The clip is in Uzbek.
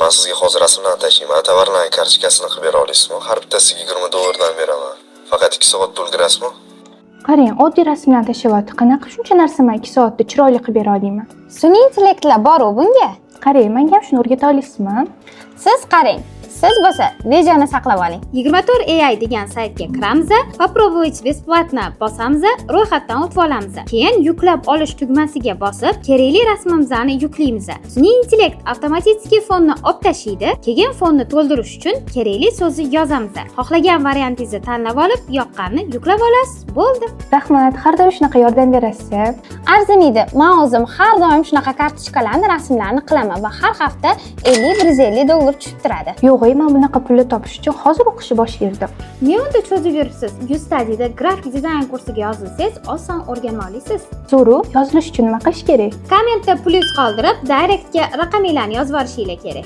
Men sizga hozir rasmlarni tashlayman, tovarlarning kartochkasini qilib bera olasizmi? Har bittasiga $20 beraman. Faqat 2 soat to'ldirasizmi? Qarang, oddiy rasmlarni tashlayapti. Qanaqa shuncha narsani 2 soatda chiroyli qilib bera olayman? Sun'iy intellektlar bor-ku bunga. Qarang, menga ham shuni o'rgata olasizmi? Siz qarang. Siz bo'lsa, rejani saqlab oling. 24 AI degan saytga kiramiz, "Попробовать бесплатно" bosamiz, ro'yxatdan o'tib olamiz. Keyin yuklab olish tugmasiga bosib, kerakli rasmimizni yuklaymiz. Sun'iy intellekt avtomatik fonni olib tashlaydi. Keyin fonni to'ldirish uchun kerakli so'zni yozamiz. Xohlagan variantingizni tanlab olib, yoqqanini yuklab olasiz. Bo'ldi. Rahmat, har doim shunaqa yordam berasiz. Arzimaydi. Men o'zim har doim shunaqa kartochkalarni, rasmlarni qilaman va har hafta $50-$150 tushib turadi. Yo'q, men bunaqa pulni topish uchun hozir o'qishni boshlaydim. Ne unda cho'zib yuribsiz? Yuztadida grafik dizayn kursiga yozilsangiz, oson o'rganib olasiz. Zo'ru, yozilish uchun nima qilish kerak? Kommentda plyus qoldirib, direktga raqamlarni yozib orishingiz kerak.